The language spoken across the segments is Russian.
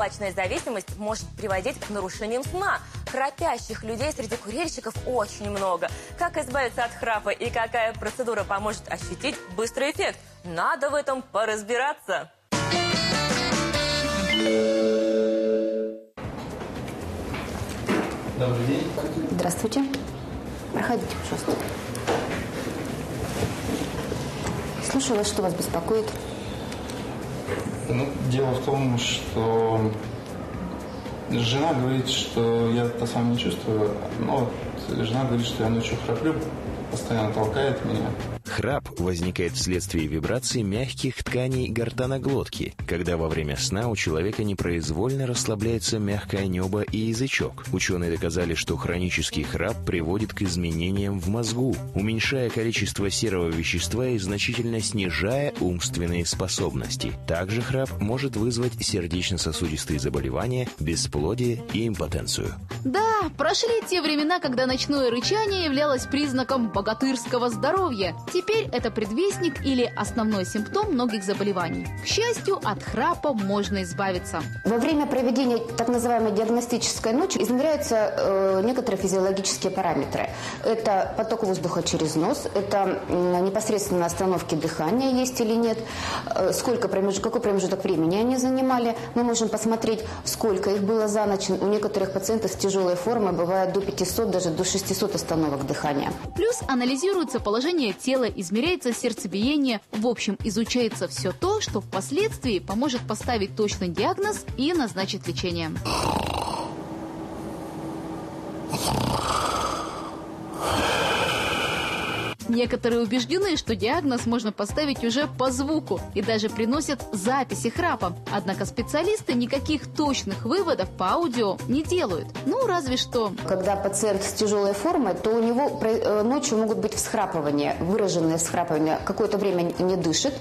Табачная зависимость может приводить к нарушениям сна. Храпящих людей среди курильщиков очень много. Как избавиться от храпа и какая процедура поможет ощутить быстрый эффект? Надо в этом поразбираться. Добрый день. Здравствуйте. Проходите, пожалуйста. Слушаю вас, что вас беспокоит? Дело в том, что жена говорит, что я это сам не чувствую, но жена говорит, что я ночью храплю, постоянно толкает меня. Храп возникает вследствие вибраций мягких тканей гортаноглотки, когда во время сна у человека непроизвольно расслабляется мягкое небо и язычок. Ученые доказали, что хронический храп приводит к изменениям в мозгу, уменьшая количество серого вещества и значительно снижая умственные способности. Также храп может вызвать сердечно-сосудистые заболевания, бесплодие и импотенцию. Да, прошли те времена, когда ночное рычание являлось признаком богатырского здоровья. Теперь это предвестник или основной симптом многих заболеваний. К счастью, от храпа можно избавиться. Во время проведения так называемой диагностической ночи измеряются некоторые физиологические параметры. Это поток воздуха через нос, это непосредственно остановки дыхания, есть или нет, какой промежуток времени они занимали. Мы можем посмотреть, сколько их было за ночь. У некоторых пациентов с тяжелой формой бывает до 500, даже до 600 остановок дыхания. Плюс анализируется положение тела, измеряется сердцебиение. В общем, изучается все то, что впоследствии поможет поставить точный диагноз и назначить лечение. Некоторые убеждены, что диагноз можно поставить уже по звуку и даже приносят записи храпа. Однако специалисты никаких точных выводов по аудио не делают. Ну, разве что. Когда пациент с тяжелой формой, то у него ночью могут быть всхрапывания, выраженные всхрапывания, какое-то время не дышит,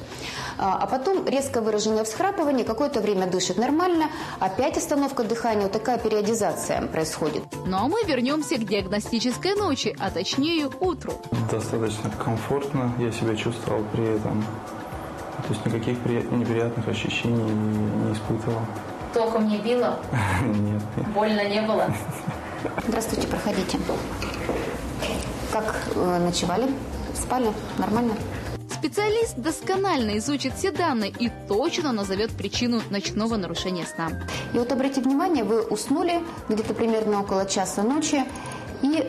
а потом резко выраженное всхрапывание, какое-то время дышит нормально, опять остановка дыхания, вот такая периодизация происходит. Ну а мы вернемся к диагностической ночи, а точнее утру. Достаточно комфортно я себя чувствовал при этом. То есть никаких неприятных ощущений не испытывал. Током не било? Нет. Больно не было? Здравствуйте, проходите. Как ночевали? Спали? Нормально? Специалист досконально изучит все данные и точно назовет причину ночного нарушения сна. И вот обратите внимание, вы уснули где-то примерно около часа ночи, и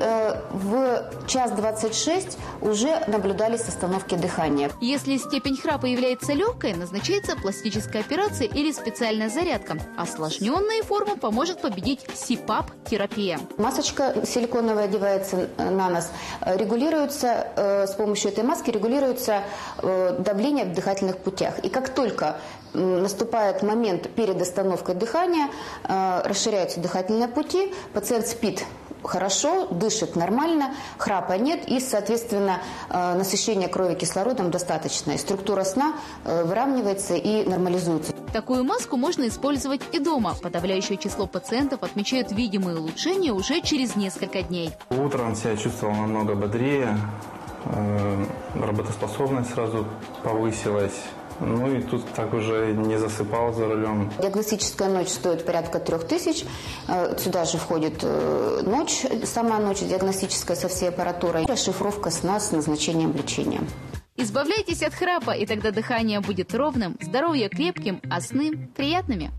в 1:26 уже наблюдались остановки дыхания. Если степень храпа является легкой, назначается пластическая операция или специальная зарядка. Осложненные формы поможет победить СИПАП-терапия. Масочка силиконовая одевается на нос. Регулируется, с помощью этой маски регулируется давление в дыхательных путях. И как только наступает момент перед остановкой дыхания, расширяются дыхательные пути, пациент спит хорошо, дышит нормально, храпа нет и, соответственно, насыщение крови кислородом достаточно. И структура сна выравнивается и нормализуется. Такую маску можно использовать и дома. Подавляющее число пациентов отмечают видимые улучшения уже через несколько дней. Утром себя чувствовал намного бодрее, работоспособность сразу повысилась. Ну и тут так уже не засыпал за рулем. Диагностическая ночь стоит порядка 3000. Сюда же входит ночь, сама ночь диагностическая со всей аппаратурой. Расшифровка сна с назначением лечения. Избавляйтесь от храпа, и тогда дыхание будет ровным, здоровье крепким, а сны приятными.